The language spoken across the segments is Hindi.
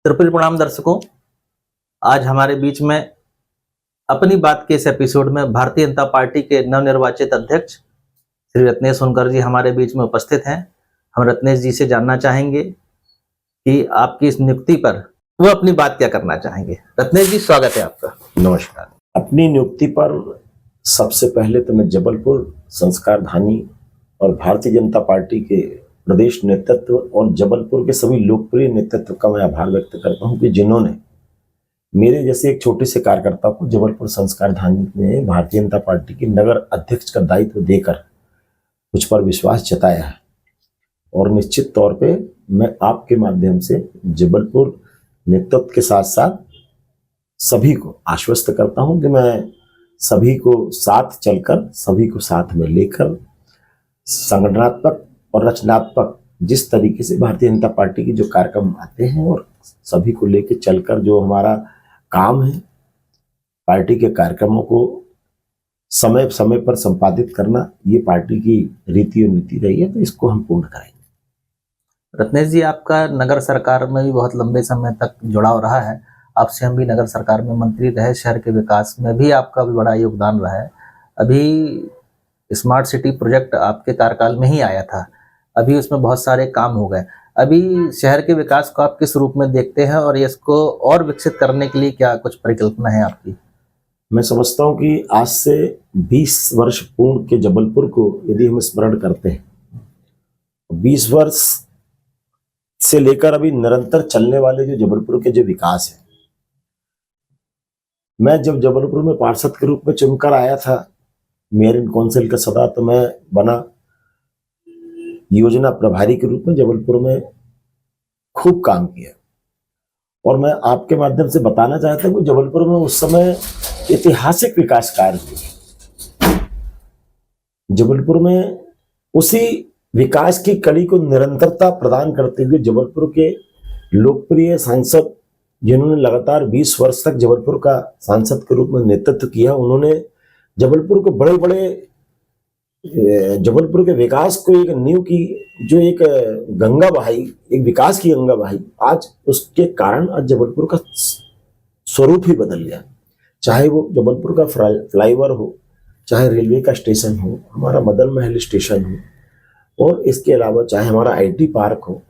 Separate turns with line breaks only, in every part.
त्रिपुरी प्रणाम दर्शकों। आज हमारे बीच में अपनी बात के इस एपिसोड में भारतीय जनता पार्टी के नवनिर्वाचित अध्यक्ष श्री रत्नेश सोनकर जी हमारे बीच में उपस्थित हैं। हम रत्नेश जी से जानना चाहेंगे कि आपकी इस नियुक्ति पर वो अपनी बात क्या करना चाहेंगे। रत्नेश जी, स्वागत है आपका।
नमस्कार। अपनी नियुक्ति पर सबसे पहले तो मैं जबलपुर संस्कारधानी और भारतीय जनता पार्टी के प्रदेश नेतृत्व और जबलपुर के सभी लोकप्रिय नेतृत्व का मैं आभार व्यक्त करता हूं कि जिन्होंने मेरे जैसे एक छोटे से कार्यकर्ता को जबलपुर संस्कारधानी में भारतीय जनता पार्टी के नगर अध्यक्ष का दायित्व देकर मुझ पर विश्वास जताया है। और निश्चित तौर पे मैं आपके माध्यम से जबलपुर नेतृत्व के साथ साथ सभी को आश्वस्त करता हूं कि मैं सभी को साथ चलकर, सभी को साथ में लेकर संगठनात्मक और रचनात्मक जिस तरीके से भारतीय जनता पार्टी के जो कार्यक्रम आते हैं और सभी को लेकर चलकर जो हमारा काम है, पार्टी के कार्यक्रमों को समय समय पर संपादित करना, ये पार्टी की रीति और नीति रही है, तो इसको हम पूर्ण करेंगे।
रत्नेश जी, आपका नगर सरकार में भी बहुत लंबे समय तक जुड़ाव रहा है। आपसे हम भी नगर सरकार में मंत्री रहे, शहर के विकास में भी आपका भी बड़ा योगदान रहा है। अभी स्मार्ट सिटी प्रोजेक्ट आपके कार्यकाल में ही आया था, अभी उसमें बहुत सारे काम हो गए। अभी शहर के विकास को आप किस रूप में देखते हैं और इसको और विकसित करने के लिए क्या कुछ परिकल्पना है आपकी?
मैं समझता हूं कि आज से 20 वर्ष पूर्ण के जबलपुर को यदि हम स्मरण करते हैं, 20 वर्ष से लेकर अभी निरंतर चलने वाले जो जबलपुर के जो विकास है, मैं जब जबलपुर में पार्षद के रूप में चुनकर आया था, मेयर इन काउंसिल का सदा, तो मैं बना योजना प्रभारी के रूप में जबलपुर में खूब काम किया। और मैं आपके माध्यम से बताना चाहता हूं कि जबलपुर में उस समय ऐतिहासिक विकास कार्य हुए। जबलपुर में उसी विकास की कड़ी को निरंतरता प्रदान करते हुए जबलपुर के लोकप्रिय सांसद, जिन्होंने लगातार 20 वर्ष तक जबलपुर का सांसद के रूप में नेतृत्व किया, उन्होंने जबलपुर को बड़े बड़े जबलपुर के विकास को एक नींव की, जो एक गंगा बहाई, एक विकास की गंगा बहाई, आज उसके कारण आज जबलपुर का स्वरूप ही बदल गया। चाहे वो जबलपुर का फ्लाईओवर हो, चाहे रेलवे का स्टेशन हो, हमारा मदन महल स्टेशन हो, और इसके अलावा चाहे हमारा आईटी पार्क हो,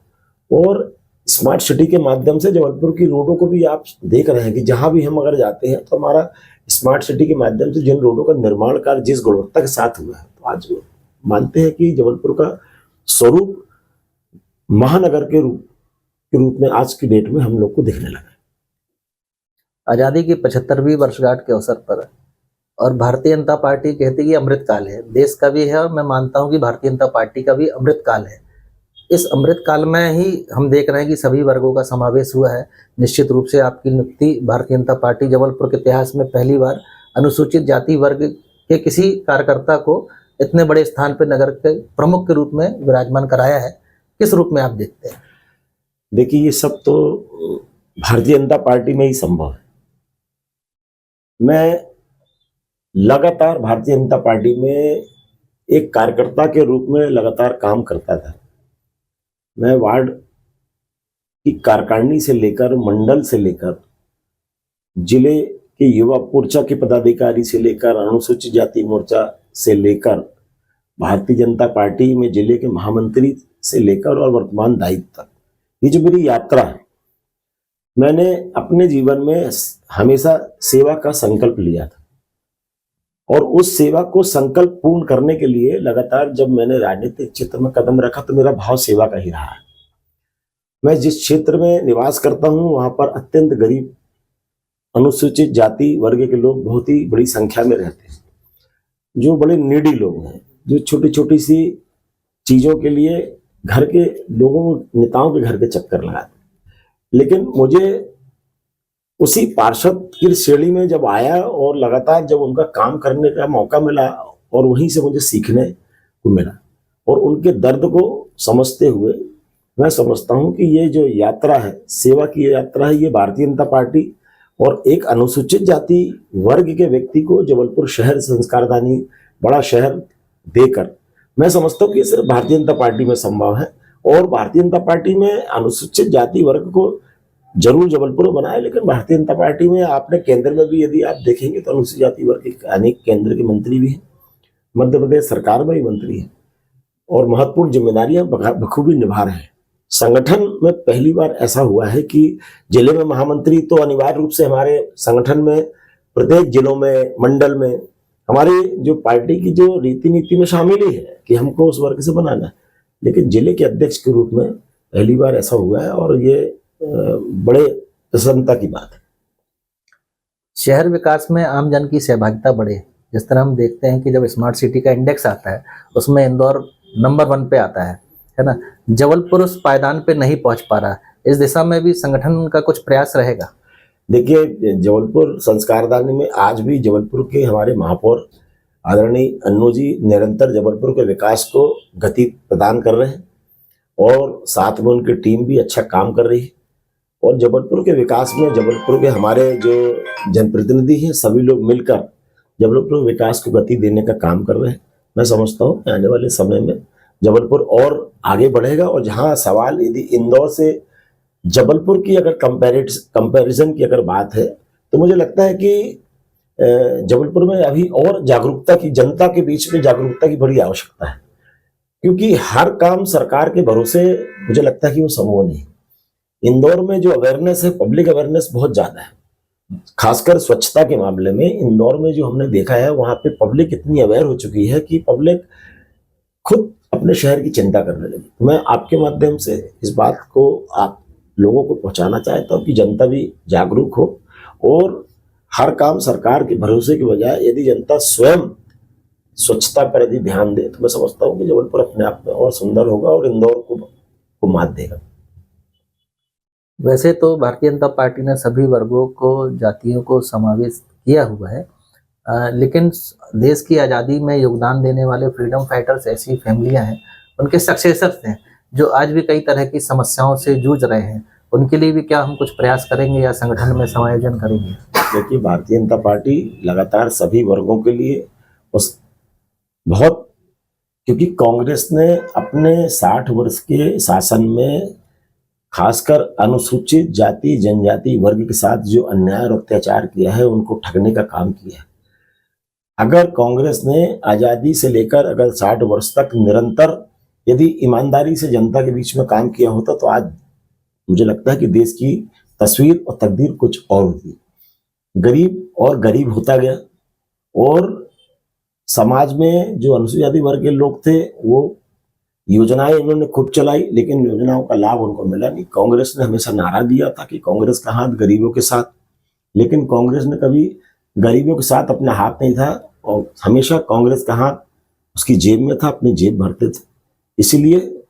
और स्मार्ट सिटी के माध्यम से जबलपुर की रोडों को भी आप देख रहे हैं कि जहां भी हम अगर जाते हैं तो हमारा स्मार्ट सिटी के माध्यम से जिन रोडों का निर्माण कार्य जिस गुणवत्ता के साथ हुआ है, तो आज मानते हैं कि जबलपुर का स्वरूप महानगर के रूप में आज की डेट में हम लोग को दिखने लगा।
आज़ादी की 75वीं वर्षगांठ के अवसर पर और भारतीय जनता पार्टी कहती है कि अमृतकाल है, देश का भी है और मैं मानता हूं कि भारतीय जनता पार्टी का भी अमृतकाल है। इस अमृतकाल में ही हम देख रहे हैं कि सभी वर्गों का समावेश हुआ है। निश्चित रूप से आपकी नियुक्ति भारतीय जनता पार्टी जबलपुर के इतिहास में पहली बार अनुसूचित जाति वर्ग के किसी कार्यकर्ता को इतने बड़े स्थान पर नगर के प्रमुख के रूप में विराजमान कराया है। किस रूप में आप देखते हैं?
देखिए, ये सब तो भारतीय जनता पार्टी में ही संभव है। मैं लगातार भारतीय जनता पार्टी में एक कार्यकर्ता के रूप में लगातार काम करता था। मैं वार्ड की कार्यकारिणी से लेकर, मंडल से लेकर, जिले के युवा मोर्चा के पदाधिकारी से लेकर, अनुसूचित जाति मोर्चा से लेकर, भारतीय जनता पार्टी में जिले के महामंत्री से लेकर और वर्तमान दायित्व तक, ये जो मेरी यात्रा है, मैंने अपने जीवन में हमेशा सेवा का संकल्प लिया था। और उस सेवा को संकल्प पूर्ण करने के लिए लगातार जब मैंने राजनीतिक क्षेत्र में कदम रखा तो मेरा भाव सेवा का ही रहा है। मैं जिस क्षेत्र में निवास करता हूं वहां पर अत्यंत गरीब अनुसूचित जाति वर्ग के लोग बहुत ही बड़ी संख्या में रहते हैं, जो बड़े नीडी लोग हैं, जो छोटी छोटी सी चीजों के लिए घर के लोगों, नेताओं के घर के चक्कर लगाते। लेकिन मुझे उसी पार्षद की श्रेणी में जब आया और लगातार जब उनका काम करने का मौका मिला और वहीं से मुझे सीखने को मिला और उनके दर्द को समझते हुए मैं समझता हूं कि ये जो यात्रा है, सेवा की यात्रा है, ये भारतीय जनता पार्टी और एक अनुसूचित जाति वर्ग के व्यक्ति को जबलपुर शहर संस्कारदानी बड़ा शहर देकर, मैं समझता हूं कि सिर्फ भारतीय जनता पार्टी में संभव है। और भारतीय जनता पार्टी में अनुसूचित जाति वर्ग को जरूर जबलपुर में बना है, लेकिन भारतीय जनता पार्टी में आपने केंद्र में भी यदि आप देखेंगे तो अनुसूचित जाति वर्ग के अनेक केंद्र के मंत्री भी हैं, मध्य प्रदेश सरकार में भी मंत्री हैं और महत्वपूर्ण जिम्मेदारियां बखूबी निभा रहे हैं। संगठन में पहली बार ऐसा हुआ है कि जिले में महामंत्री तो अनिवार्य रूप से हमारे संगठन में प्रत्येक जिलों में मंडल में हमारी जो पार्टी की जो रीति नीति में शामिल ही है कि हमको उस वर्ग से बनाना है, लेकिन जिले के अध्यक्ष के रूप में पहली बार ऐसा हुआ है और ये बड़े प्रसन्नता की बात है।
शहर विकास में आम जन की सहभागिता बढ़े, जिस तरह हम देखते हैं कि जब स्मार्ट सिटी का इंडेक्स आता है उसमें इंदौर नंबर 1 पे आता है ना। जबलपुर उस पायदान पे नहीं पहुंच पा रहा, इस दिशा में भी संगठन का कुछ प्रयास रहेगा?
देखिए, जबलपुर संस्कारदानी में आज भी जबलपुर के हमारे महापौर आदरणीय अन्नू जी निरंतर जबलपुर के विकास को गति प्रदान कर रहे हैं और साथ में उनकी टीम भी अच्छा काम कर रही है और जबलपुर के विकास में जबलपुर के हमारे जो जनप्रतिनिधि हैं सभी लोग मिलकर जबलपुर विकास को गति देने का काम कर रहे हैं। मैं समझता हूँ कि आने वाले समय में जबलपुर और आगे बढ़ेगा और जहाँ सवाल यदि इंदौर से जबलपुर की अगर कंपैरिजन की अगर बात है तो मुझे लगता है कि जबलपुर में अभी और जागरूकता की, जनता के बीच में जागरूकता की बड़ी आवश्यकता है, क्योंकि हर काम सरकार के भरोसे मुझे लगता है कि वो संभव नहीं। इंदौर में जो अवेयरनेस है, पब्लिक अवेयरनेस बहुत ज्यादा है, खासकर स्वच्छता के मामले में इंदौर में जो हमने देखा है वहां पे पब्लिक इतनी अवेयर हो चुकी है कि पब्लिक खुद अपने शहर की चिंता करने लगी। मैं आपके माध्यम से इस बात को आप लोगों को पहुंचाना चाहता हूं कि जनता भी जागरूक हो और हर काम सरकार के भरोसे के बजाय यदि जनता स्वयं स्वच्छता पर यदि ध्यान दे तो मैं समझता हूँ कि जबलपुर अपने आप में और सुंदर होगा और इंदौर को मात देगा।
वैसे तो भारतीय जनता पार्टी ने सभी वर्गों को, जातियों को समावेश किया हुआ है, लेकिन देश की आज़ादी में योगदान देने वाले फ्रीडम फाइटर्स ऐसी फैमिलियां हैं, उनके सक्सेसर्स हैं जो आज भी कई तरह की समस्याओं से जूझ रहे हैं, उनके लिए भी क्या हम कुछ प्रयास करेंगे या संगठन में समायोजन करेंगे?
देखिए, भारतीय जनता पार्टी लगातार सभी वर्गों के लिए बहुत, क्योंकि कांग्रेस ने अपने 60 वर्ष के शासन में खासकर अनुसूचित जाति जनजाति वर्ग के साथ जो अन्याय और अत्याचार किया है उनको ठगने का काम किया है। अगर कांग्रेस ने आजादी से लेकर अगर 60 वर्ष तक निरंतर यदि ईमानदारी से जनता के बीच में काम किया होता तो आज मुझे लगता है कि देश की तस्वीर और तकदीर कुछ और होती। गरीब और गरीब होता गया और समाज में जो अनुसूचित जाति वर्ग के लोग थे वो योजनाएं उन्होंने खूब चलाई, लेकिन योजनाओं का लाभ उनको मिला नहीं। कांग्रेस ने हमेशा नारा दिया था कि कांग्रेस का हाथ गरीबों के साथ, लेकिन कांग्रेस ने कभी गरीबों के साथ अपना हाथ नहीं था और हमेशा कांग्रेस का हाथ उसकी जेब में था, अपनी जेब भरते थे। इसीलिए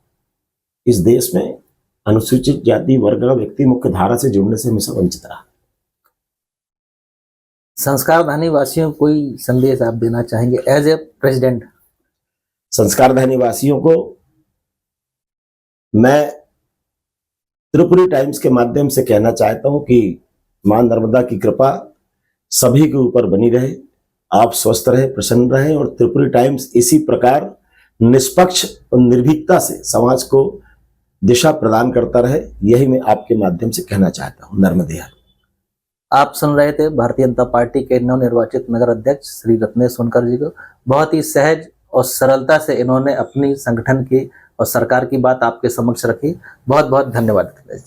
इस देश में अनुसूचित जाति वर्ग का व्यक्ति मुख्य धारा से जुड़ने से हमेशा वंचित रहा।
संस्कारधानी वासियों को कोई संदेश आप देना चाहेंगे एज ए प्रेसिडेंट?
संस्कारधानी वासियों को मैं त्रिपुरी टाइम्स के माध्यम से कहना चाहता हूं कि मां नर्मदा की कृपा सभी के ऊपर बनी रहे, आप स्वस्थ रहे, प्रसन्न रहे और त्रिपुरी टाइम्स इसी प्रकार निष्पक्ष और निर्भीकता से समाज को दिशा प्रदान करता रहे, यही मैं आपके माध्यम से कहना चाहता हूं। नर्मदे हर।
आप सुन रहे थे भारतीय जनता पार्टी के नवनिर्वाचित नगर अध्यक्ष श्री रत्नेश सोनकर जी को। बहुत ही सहज और सरलता से इन्होंने अपनी संगठन की और सरकार की बात आपके समक्ष रखी। बहुत बहुत धन्यवाद।